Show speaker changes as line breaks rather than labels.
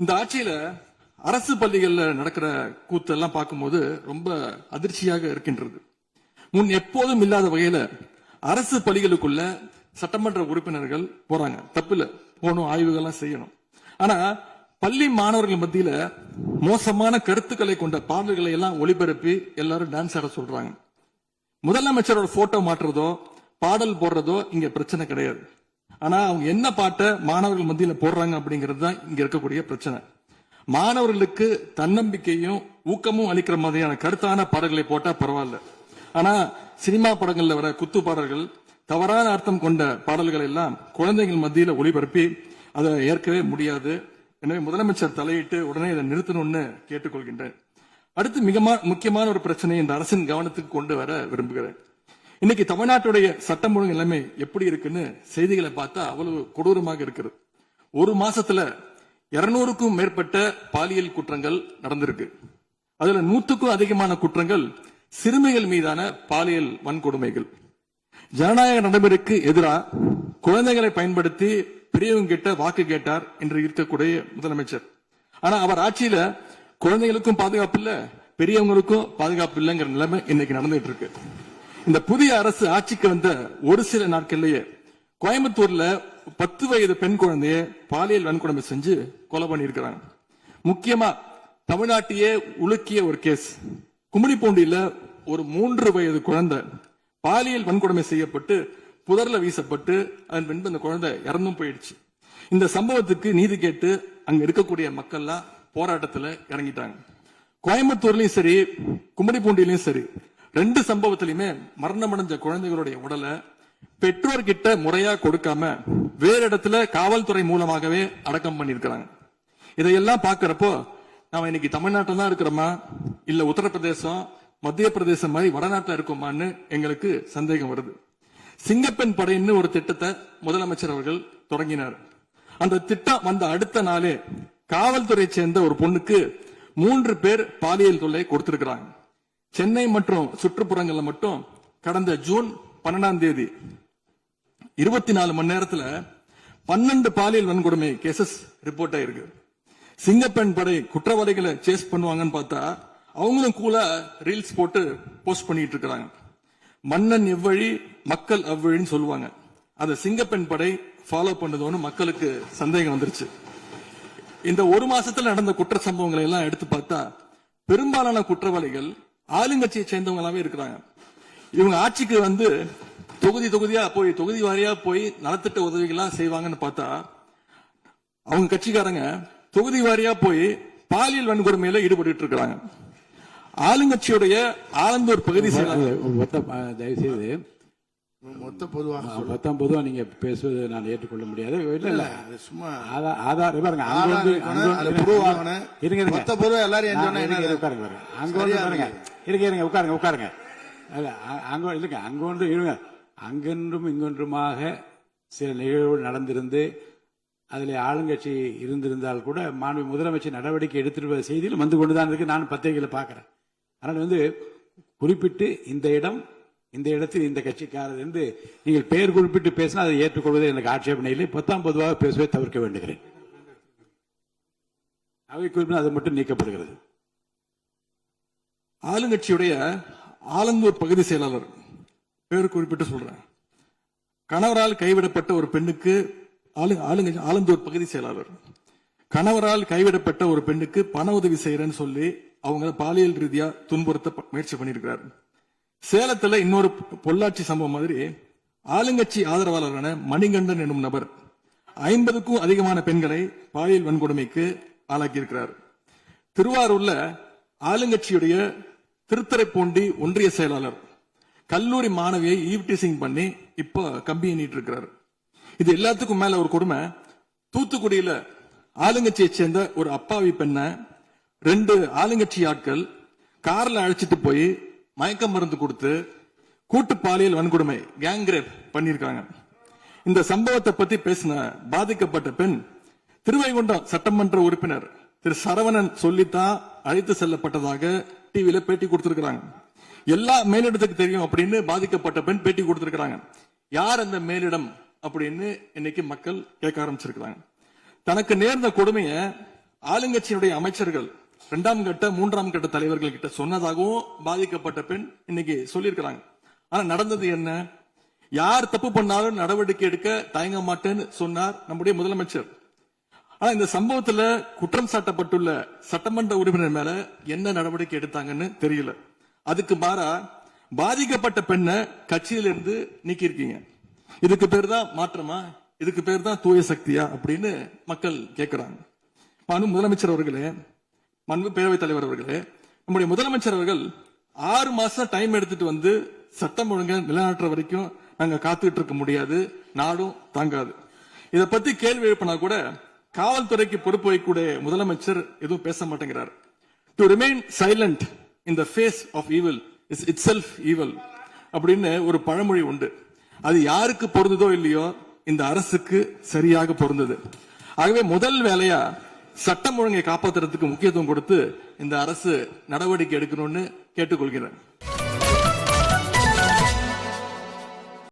இந்த ஆட்சியில அரசு பள்ளிகள்ல நடக்கிற கூத்தெல்லாம் பார்க்கும்போது ரொம்ப அதிர்ச்சியாக இருக்கின்றது. முன் எப்போதும் இல்லாத வகையில அரசு பள்ளிகளுக்குள்ள சட்டமன்ற உறுப்பினர்கள் போறாங்க. தப்புல போகணும், ஆய்வுகள்லாம் செய்யணும். ஆனா பள்ளி மாணவர்கள் மத்தியில மோசமான கருத்துக்களை கொண்ட பாடல்களை எல்லாம் ஒளிபரப்பி எல்லாரும் டான்ஸ் ஆட சொல்றாங்க. முதலமைச்சரோட போட்டோ மாற்றுறதோ பாடல் போடுறதோ இங்க பிரச்சனை கிடையாது. ஆனா அவங்க என்ன பாட்டை மாணவர்கள் மத்தியில போடுறாங்க அப்படிங்கிறது தான் இங்க இருக்கக்கூடிய பிரச்சனை. மாணவர்களுக்கு தன்னம்பிக்கையும் ஊக்கமும் அளிக்கிற மாதிரியான கருத்தான பாடல்களை போட்டா பரவாயில்ல. ஆனா சினிமா படங்கள்ல வர குத்து பாடல்கள், தவறான அர்த்தம் கொண்ட பாடல்கள் எல்லாம் குழந்தைகள் மத்தியில ஒளிபரப்பி அதை ஏற்கவே முடியாது. எனவே முதலமைச்சர் தலையிட்டு உடனே இதை நிறுத்தணும்னு கேட்டுக்கொள்கின்றேன். அடுத்து மிக முக்கியமான ஒரு பிரச்சனையை இந்த அரசின் கவனத்துக்கு கொண்டு வர விரும்புகிறேன். இன்னைக்கு தமிழ்நாட்டுடைய சட்டம் ஒழுங்கு நிலைமை எப்படி இருக்குன்னு செய்திகளை பார்த்தா அவ்வளவு கொடூரமாக இருக்கிறது. ஒரு மாசத்துல 200க்கும் மேற்பட்ட பாலியல் குற்றங்கள் நடந்திருக்கு. அதுல 100க்கும் அதிகமான குற்றங்கள் சிறுமிகள் மீதான பாலியல் வன்கொடுமைகள். ஜனநாயக நடைமுறைக்கு எதிராக குழந்தைகளை பயன்படுத்தி பெரியவங்க கிட்ட வாக்கு கேட்டார் என்று இருக்கக்கூடிய முதலமைச்சர். ஆனா அவர் ஆட்சியில குழந்தைகளுக்கும் பாதுகாப்பு இல்ல, பெரியவங்களுக்கும் பாதுகாப்பு இல்லைங்கிற நிலைமை இன்னைக்கு நடந்துட்டு இருக்கு. இந்த புதிய அரசு ஆட்சிக்கு வந்த ஒரு சில நாட்கள்லயே கோயம்புத்தூர்ல 10 வயது பெண் குழந்தைய பாலியல் வன்கொடுமை செஞ்சு கொலை பண்ணிருக்கிறாங்க. முக்கியமா தமிழ்நாட்டையே உலுக்கிய ஒரு கேஸ், கும்மிடிப்பூண்டியில ஒரு 3 வயது குழந்தை பாலியல் வன்கொடுமை செய்யப்பட்டு புதர்ல வீசப்பட்டு அதன் பின்பு அந்த குழந்தை இறந்தும் போயிடுச்சு. இந்த சம்பவத்துக்கு நீதி கேட்டு அங்க இருக்கக்கூடிய மக்கள்லாம் போராட்டத்துல இறங்கிட்டாங்க. கோயம்புத்தூர்லயும் சரி கும்மிடிப்பூண்டியிலயும் சரி 2 சம்பவத்திலுமே மரணமடைஞ்ச குழந்தைகளுடைய உடலை பெற்றோர்கிட்ட முறையா கொடுக்காம வேற இடத்துல காவல்துறை மூலமாகவே அடக்கம் பண்ணிருக்கிறாங்க. இதையெல்லாம் பாக்குறப்போ நாம இன்னைக்கு தமிழ்நாட்டில் தான் இருக்கிறோமா இல்ல உத்தரப்பிரதேசம் மத்திய பிரதேசம் மாதிரி வடநாட்டில் இருக்கோமான்னு எங்களுக்கு சந்தேகம் வருது. சிங்கப்பெண் படைன்னு ஒரு திட்டத்தை முதலமைச்சர் அவர்கள் தொடங்கினார். அந்த திட்டம் வந்த அடுத்த நாளே காவல்துறை சேர்ந்த ஒரு பொண்ணுக்கு 3 பேர் பாலியல் தொல்லை கொடுத்திருக்கிறாங்க. சென்னை மற்றும் சுற்றுப்புறங்கள்ல மட்டும் கடந்த ஜூன் 12ஆம் தேதி 24 மணி நேரத்துல 12 பாலியல் வன்கொடுமை கேசஸ் ரிப்போர்ட் ஆயிருக்கு. சிங்கப்பெண் படை குற்றவாளிகளை சேஸ் பண்ணுவாங்கன்னு பார்த்தா அவங்களும் கூட ரீல்ஸ் போட்டு போஸ்ட் பண்ணிட்டு இருக்காங்க. மன்னன் எவ்வழி மக்கள் அவ்வழின்னு சொல்லுவாங்க. அதை சிங்கப்பெண் படை ஃபாலோ பண்ணதோன்னு மக்களுக்கு சந்தேகம் வந்துருச்சு. இந்த ஒரு மாசத்துல நடந்த குற்ற சம்பவங்களை எல்லாம் எடுத்து பார்த்தா பெரும்பாலான குற்றவாளிகள் ஆளுங்கட்சியை சேர்ந்தவங்களாவே இருக்கிறாங்க. இவங்க ஆட்சிக்கு வந்து தொகுதியா போய் தொகுதி வாரியா போய் நலத்திட்ட உதவிகள்லாம் செய்வாங்கன்னு பார்த்தா அவங்க கட்சிக்காரங்க தொகுதி வாரியா போய் பாலியல் வன்கொடுமையில ஈடுபட்டு இருக்காங்க. ஆளுங்கட்சியுடைய ஆலந்தூர் பகுதி
தயவுசெய்து மொத்தம் பொதுவா நீங்க பேசுவது நான் ஏற்றுக்கொள்ள முடியாது. இல்ல சும்மா ஆதார் பாருங்க, உட்காருங்க. அங்கொன்றும் இங்கொன்றுமாக சில நிகழ்வுகள் நடந்திருந்து அதில் ஆளுங்கட்சி இருந்திருந்தால் கூட மாண்பு முதலமைச்சர் நடவடிக்கை எடுத்துட்டு செய்தியில் வந்து கொண்டுதான் இருக்கு. நான் பத்திரிகையில் பார்க்கிறேன். அதனால குறிப்பிட்டு இந்த இடத்தில் இந்த கட்சிக்காரர் என்று நீங்கள் பெயர் குறிப்பிட்டு பேசினா அதை ஏற்றுக்கொள்வதை எனக்கு ஆட்சேபனை இல்லை. பொதுவாக பேசுவதை தவிர்க்க வேண்டுகிறேன். அவை குறிப்பிட்டு அது மட்டும் நீக்கப்படுகிறது.
ஆளுங்கட்சியுடைய ஆலந்தூர் பகுதி செயலாளர் பேர் குறிப்பிட்டு சொல்றேன். கணவரால் கைவிடப்பட்ட ஒரு பெண்ணுக்கு ஆலந்தூர் பகுதி செயலாளர் கணவரால் கைவிடப்பட்ட ஒரு பெண்ணுக்கு பண உதவி செய்யறேன்னு சொல்லி அவங்க பாலியல் ரீதியா துன்புறுத்த முயற்சி பண்ணிருக்கிறார். சேலத்துல இன்னொரு பொள்ளாச்சி சம்பவம் மாதிரி ஆளுங்கட்சி ஆதரவாளரான மணிகண்டன் என்னும் நபர் 50க்கும் அதிகமான பெண்களை பாலியல் வன்கொடுமைக்கு ஆளாக்கி இருக்கிறார். திருவாரூர்ல ஆளுங்கட்சியுடைய திருத்துறைப்பூண்டி ஒன்றிய செயலாளர் கல்லூரி மாணவியை ஈவ்டீசிங் பண்ணி இப்ப கம்பி எண்ணிட்டு இருக்கிறார். இது எல்லாத்துக்கும் மேல ஒரு கொடுமை, தூத்துக்குடியில ஆளுங்கட்சியை சேர்ந்த ஒரு அப்பாவி பெண்ணை 2 ஆளுங்கட்சி ஆட்கள் கார்ல அழைச்சிட்டு போய் மயக்க மருந்து கொடுத்து கூட்டு பாலியல் வன்கொடுமை கேங் ரேப் பண்ணிருக்காங்க. இந்த சம்பவத்தை பத்தி பேசின பாதிக்கப்பட்ட பெண் திருவைகுண்டம் சட்டமன்ற உறுப்பினர் திரு சரவணன் சொல்லித்தான் அழைத்து செல்லப்பட்டதாக டிவியில பேட்டி கொடுத்திருக்கிறாங்க. எல்லா மேலிடத்துக்கு தெரியும் அப்படின்னு பாதிக்கப்பட்ட பெண் பேட்டி கொடுத்திருக்கிறாங்க. யார் அந்த மேலிடம் அப்படின்னு இன்னைக்கு மக்கள் கேட்க ஆரம்பிச்சிருக்கிறாங்க. தனக்கு நேர்ந்த கொடுமையை ஆளுங்கட்சியினுடைய அமைச்சர்கள் 2ஆம் கட்ட 3ஆம் கட்ட தலைவர்கள் கிட்ட சொன்னதாகவும் பாதிக்கப்பட்ட பெண் இன்னைக்கு சொல்லியிருக்கிறாங்க. ஆனா நடந்தது என்ன? யார் தப்பு பண்ணாலும் நடவடிக்கை எடுக்க தயங்க மாட்டேன்னு சொன்னார் நம்முடைய முதலமைச்சர். ஆனா இந்த சம்பவத்துல குற்றம் சாட்டப்பட்டுள்ள சட்டமன்ற உறுப்பினர் மேல என்ன நடவடிக்கை எடுத்தாங்கன்னு தெரியல. அதுக்கு மாறா பாதிக்கப்பட்ட பெண்ணை கட்சியிலிருந்து நீக்கி இருக்கீங்க. இதுக்கு பேர் தான் மாற்றமா? இதுக்கு பேர் தான் தூய சக்தியா அப்படின்னு மக்கள் கேட்கிறாங்க. மாண்பு முதலமைச்சர் அவர்களே, மாண்பு பேரவைத் தலைவர் அவர்களே, நம்முடைய முதலமைச்சர் அவர்கள் 6 மாசம் டைம் எடுத்துட்டு வந்து சட்டம் ஒழுங்கை நிலைநாட்டுற வரைக்கும் நாங்க காத்துக்கிட்டு இருக்க முடியாது, நாடும் தாங்காது. இத பத்தி கேள்வி எழுப்பினா கூட காவல்துறைக்கு பொறுப்பு வைக்கக்கூடிய முதலமைச்சர் எதுவும் பேச மாட்டேங்கிறார். To remain silent in the face of evil is itself evil அப்படின்னு ஒரு பழமொழி உண்டு. அது யாருக்கு பொருந்ததோ இல்லையோ இந்த அரசுக்கு சரியாக பொருந்தது. ஆகவே முதல் வேலையா சட்டம் ஒழுங்கை காப்பாற்றுறதுக்கு முக்கியத்துவம் கொடுத்து இந்த அரசு நடவடிக்கை எடுக்கணும்னு கேட்டுக்கொள்கிறேன்.